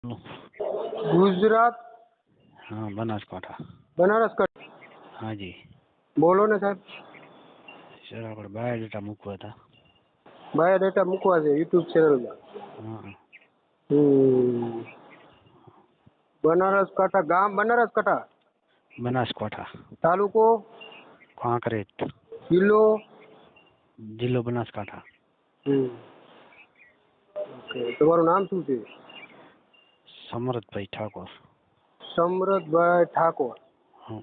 ગુજરાત हाँ बनासकांठा। બનારસ કચ્છ हाँ जी બોલો ને સાહેબ सर આપણે બાયોડેટા મૂકવા હતા। બાયોડેટા મૂકવા છે યુટ્યુબ ચેનલમાં। हाँ બનાસકાંઠા ગામ બનાસકાંઠા બનાસકાંઠા તાલુકો કાંકરેજ જિલ્લો જિલ્લો બનાસકાંઠા। ઓકે તમારું નામ શું છે? સમરથભાઈ ઠાકોર। સમરથભાઈ ઠાકોર। હા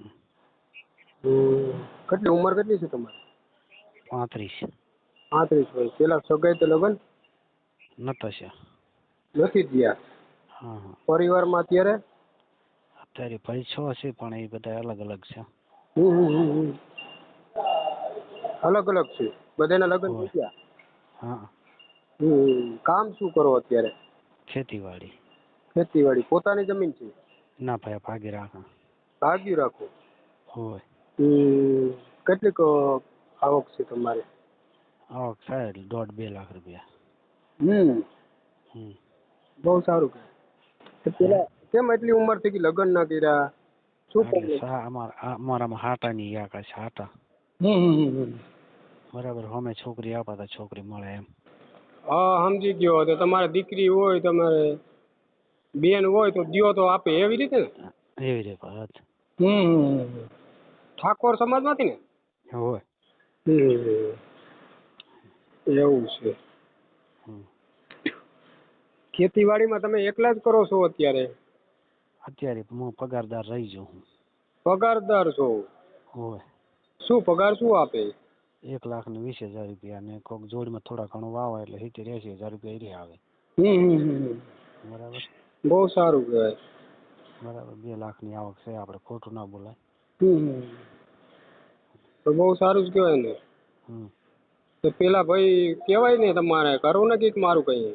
કેટલી ઉંમર કેટલી છે તમારી? 35 35 વર્ષ। પેલા સગાઈ તો લગ્ન નતાશા। નથી થયા? હા હા પરિવારમાં અત્યારે અત્યારે ભાઈ 6 છે પણ એ બધા અલગ અલગ છે। અલગ અલગ છે બધાના લગ્ન થઈ હોય ગયા? હા કામ શું કરો અત્યારે? ખેતીવાડી। ખેતીવાડી પોતાની જમીન છે? ના ભાઈ ભાગી રાખા। ભાગ્યું રાખો? હોય કેટલીક આવક છે તમારે? આવક સાહેબ 1.5-2 લાખ રૂપિયા। બહુ સારું કે હે પેલા કેમ એટલી ઉંમર થઈ ગઈ લગ્ન ના કર્યા? શું એટલે પ્રોબ્લેમ? અમારામાં હાટાની યાકા છે હાટા। બરાબર અમે છોકરી આપા તો છોકરી મળે એમ। હા સમજી ગયો। તો તમારે દીકરી હોય તમારે બેન હોય તો દ્યો તો આપે એવી રીતે ને? એવી રીતે વાત। ઠાકોર સમાજમાંથી ને? હોય એવું છે। ખેતીવાડીમાં તમે એકલા જ કરો છો અત્યારે? અત્યારે હું પગારદાર રહી જાઉં હું। પગારદાર છો? હોય શું પગાર શું આપે? 1,20,000 રૂપિયા ને કોઈક જોડમાં થોડા ઘણું વાવે એટલે 70-80,000 રૂપિયા એરી આવે। બરાબર બહુ સારું કહેવાય। બરાબર 2 લાખની આવક છે આપણે ખોટું ના બોલાય। તો બહુ સારું જ કહેવાય ને। તો પેલા ભાઈ કહેવાય ને તમારે કરવું ને કંઈક મારું કઈ?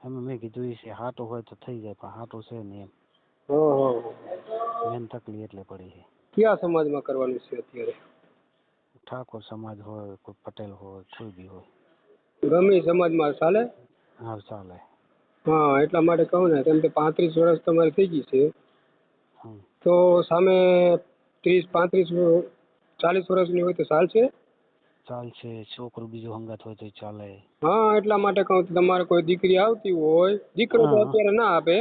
એમાં મેં કીધું એ છે હાટું હોય તો થઈ જાય પણ હાટું છે નહીં એમ। મેન તકલીફ એટલે પડી છે। કયા સમાજમાં કરવાનું છે અત્યારે? ઠાકોર સમાજ હોય કોઈ પટેલ હોય કોઈ બી હોય। ગમે સમાજમાં ચાલે? હા ચાલે। હા એટલા માટે કહું ને કેમ કે 35 વર્ષ તમારી થઈ ગઈ છે તો સામે 30-35-40 વર્ષની હોય તો ચાલશે? ચાલશે છોકરું બીજું હંગાત હોય તો ચાલે। હા એટલા માટે કહું તમારે કોઈ દીકરી આવતી હોય, દીકરો તો હા અત્યારે ના આપે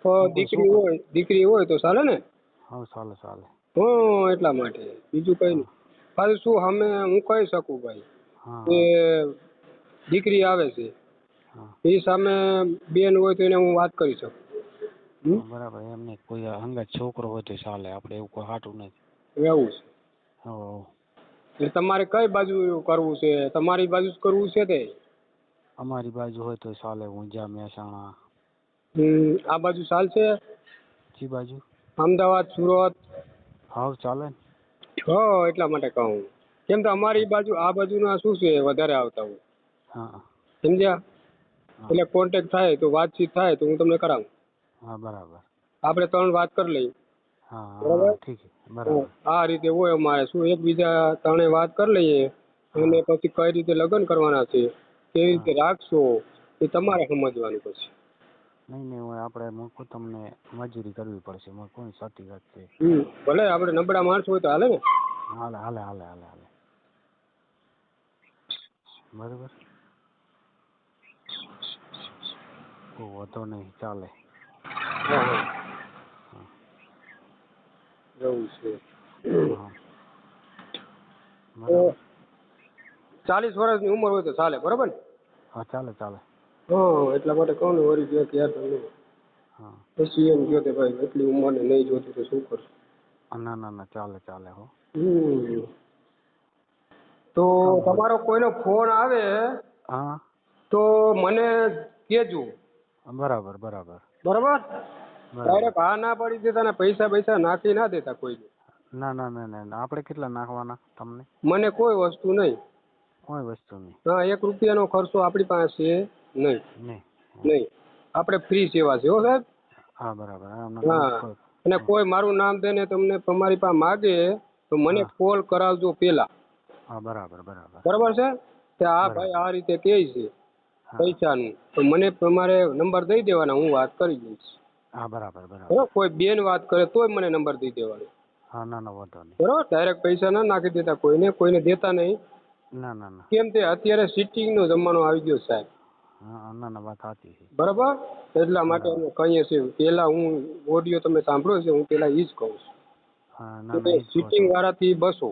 તો હા કોઈ છોકરો દીકરી હોય તો ચાલે ને? હા ચાલે ચાલે। એટલા માટે બીજું કઈ નહીં। પાછું શું સામે હું કહી શકું ભાઈ હા કે દીકરી આવે છે હા એ સામે બેન હોય તો એને હું વાત કરી શકું। હા બરાબર એમ નહીં કોઈ હંગાત છોકરો હોય તો ચાલે આપણે એવું કોઈ હાટું નથી। એવું છે? હા એટલે તમારે કઈ બાજુ કરવું છે? તમારી બાજુ જ કરવું છે તે? અમારી બાજુ હોય તો ચાલે ઊંઝા મહેસાણા। આ બાજુ ચાલશે? જી બાજુ અમદાવાદ સુરત? હાવ ચાલે ને। એટલા માટે કહું કેમ કે અમારી બાજુ આ બાજુના શું છે વધારે આવતા હોય હા સમજ્યા? હા એટલે કોન્ટેક્ટ થાય તો વાતચીત થાય તો હું તમને કરાવું। હા બરાબર। આપણે 3 વાત કરી લઈએ હા બરાબર? હા ઠીક છે બરાબર। આ રીતે હોય અમારે શું એકબીજા ત્રણે વાત કરી લઈએ અને હા પછી કઈ રીતે લગ્ન કરવાના છે કેવી હા રીતે રાખશો એ હા તમારે સમજવાનું પછી। નહીં હોય આપણે મૂકું તમને મજૂરી કરવી પડશે કોઈ સાચી વાત છે। ભલે આપણે નબળા માણસ હોય તો હાલે ને? હાલે હાલે હાલે હાલે હાલે બરાબર કોઈ વાંધો નહીં ચાલે। એવું છે હા બરાબર 40 વર્ષની ઉંમર હોય તો ચાલે બરાબર ને? હા ચાલે ચાલે। એટલા માટે કહું ને વળી ગયો યાર તમને હા પછી એમ કહો કે ભાઈ એટલી ઉંમરને નહીં જોતી તો શું કરશું? ના ના ના ચાલે ચાલે હો। તો કામ હોય તમારો કોઈનો ફોન આવે હા તો મને કહેજો બરાબર બરાબર બરાબર? બરાબર ડાયરેક્ટ હા ના પાડી દેતા ને પૈસા નાખી ના દેતા કોઈ ના ના ના ના આપણે કેટલા નાખવાના તમને? મને કોઈ વસ્તુ નહીં। કોઈ વસ્તુ નહીં? હા 1 રૂપિયાનો ખર્ચો આપણી પાસે નહીં। નહીં નહીં આપણે ફ્રી સેવા છે હો સાહેબ। હા બરાબર અને કોઈ મારું નામ દઈને તમને તમારી પાસે માગે તો મને હા કોલ કરાવજો પેલા। હા બરાબર બરાબર બરાબર છે કે હા ભાઈ બરાબર આ રીતે કહે છે પૈસાનું તો મને તમારે નંબર દઈ દેવાના, હું વાત કરી દઈશ. હા બરાબર બરાબર. બરાબર, કોઈ બેન વાત કરે તોય મને નંબર દઈ દેવાનો. હા ના ના વાંધો નહીં. બરાબર, ડાયરેક્ટ પૈસા ના નાખી દેતા કોઈને દેતા નહીં. ના ના ના. કેમ તે અત્યારે સિટિંગનો જમાનો આવી ગયો સાહેબ. હા ના ના વાત સાચી છે. બરાબર, એટલા માટે અમે કહીએ છીએ. પેલા હું ઓડિયો તમે સાંભળ્યો છે, હું પેલા એ જ કહું છું. હા ના ના એ જ કહો સિટિંગ છો. વાળાથી બસો.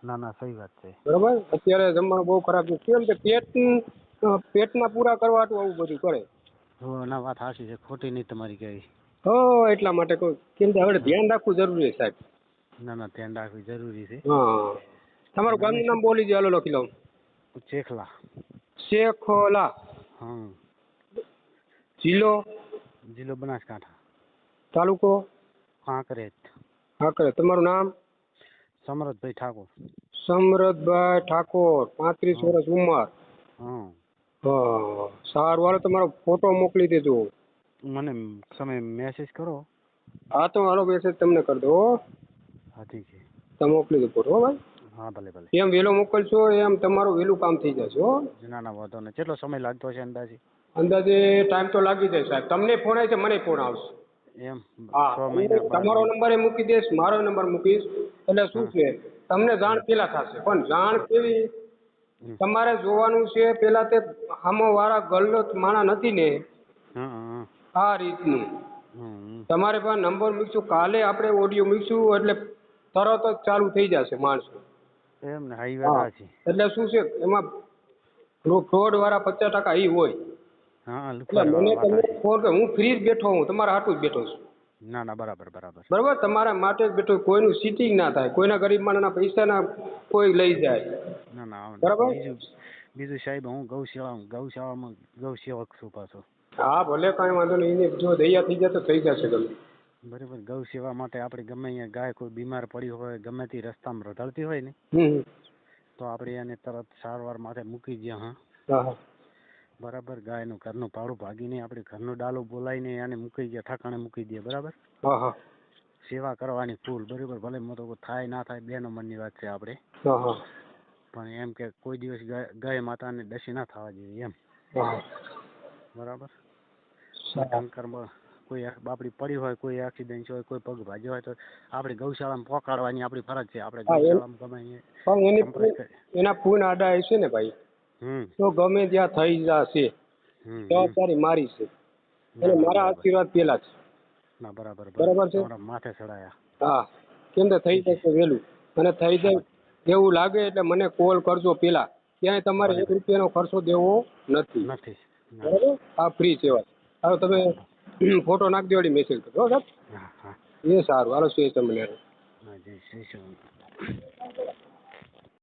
ના ના સહી વાત છે. બરાબર, અત્યારે જમાનો બહુ ખરાબ છે. કેમ કે પેટના પૂરા કરવા હાટુ આવું બધું કરે. ના વાત સાચી છે, ખોટી નહીં તમારી કહેવી. એટલા માટે કહું, કેમ કે હવે ધ્યાન રાખવું જરૂરી છે સાહેબ. ના ના ધ્યાન રાખવી જરૂરી છે. હા, તમારું ગામનું નામ બોલી દો, હાલો લખી લઉં. ચેખલા. શેખોલા. હા. જિલ્લો? જિલ્લો બનાસકાંઠા. તાલુકો? કાંકરેજ. કાંકરેજ. તમારું નામ? સમરથભાઈ ઠાકોર. સમરથભાઈ ઠાકોર, 35 વર્ષ ઉંમર. હા. સારું, હાલો તમારો ફોટો મોકલી દેજો. મને તમે મેસેજ કરો. હા તો હાલો મેસેજ તમને કરી દો. હા ઠીક છે. તમે મોકલી દો ફોટો. હો ભાઈ. હા ભલે ભલે. જેમ વહેલો મોકલશો એમ તમારું વહેલું કામ થઈ જશે. હો ના ના વાંધો નહીં. કેટલો સમય લાગતો હશે અંદાજે? અંદાજે ટાઈમ તો લાગી જાય સાહેબ. તમને ફોન આવે છે, મને ફોન આવશે. એમ? હા, 6 મહિના તમારો નંબર એ મૂકી દઈશ, મારો નંબર મૂકીશ. એટલે શું છે, તમને જાણ પેલા થશે. પણ જાણ કેવી, તમારે જોવાનું છે પેલા તે સામેવાળા ગલત માણા નથી ને, હા. આ રીતનું. તમારે પાસે નંબર મૂકશું, કાલે આપણે ઓડિયો મૂકશું એટલે તરત જ ચાલુ થઈ જશે માણસો. એમ ને? હાઈ વાત સાચી. એટલે શું છે, એમાં ફ્રોડ વાળા 50% ઈ હોય. હા એટલે મને તમને ફોન, હું ફ્રી જ બેઠો હું, તમારા હાટું જ બેઠો છું. ના ના બરાબર બરાબર. બરાબર, તમારા માટે જ બેઠો. કોઈનું સીટિંગ ના થાય, કોઈના ગરીબ માણસના પૈસા ના કોઈ લઈ જાય. ના ના બરાબર. બીજું સાહેબ, હું ગૌશાળામાં ગૌસેવક છું પાછો. હા ભલે, કાંઈ વાંધો નહીં. એને જો દૈયા થઈ જાય તો થઈ જશે ગમે. બરાબર. ગૌ સેવા માટે આપણે ગમે અહીંયા ગાય કોઈ બીમાર પડી હોય, ગમે તે રસ્તામાં રખડતી હોય ને, તો આપણે એને તરત સારવાર માટે મૂકી દઈએ. હા બરાબર. ગાયનું ઘરનું પાડું ભાગીને આપણે ઘરનું ડાલું બોલાવીને એને મૂકી દઈએ, ઠાકાણે મૂકી દઈએ. બરાબર. સેવા કરવાની ફૂલ. બરાબર. ભલે મોટો થાય ના થાય, 2 નંબરની વાત છે આપણે. પણ એમ કે કોઈ દિવસ ગાય માતાને દસી ના થવા જોઈએ એમ. બરાબર. ટંકરમાં કોઈ બાપડી પડી હોય, કોઈ એક્સિડન્ટ હોય, કોઈ પગ ભાજ્યો હોય, તો આપણે ગૌશાળામાં પહોંચાડવાની આપણી ફરજ છે. આપણે ગૌશાળામાં ગમે એના પૂન આડા હશે ને ભાઈ, તો ગમે ત્યાં થઈ જશે. જવાબદારી મારી છે અને મારા આશીર્વાદ પેલા છે. ના બરાબર છે. માથે ચડાયા. હા, કેમ કે થઈ જશે વહેલું. અને થઈ જાય એવું લાગે એટલે મને કોલ કરજો પેલા. ક્યાંય તમારે 1 રૂપિયાનો ખર્ચો દેવો નથી. બરાબર. આ ફ્રી સેવા. હવે તમે ફોટો નાખી દો, વળી મેસેજ કરજો સાહેબ. એ સારું, હાલો. શ્રી તમને. જય શ્રી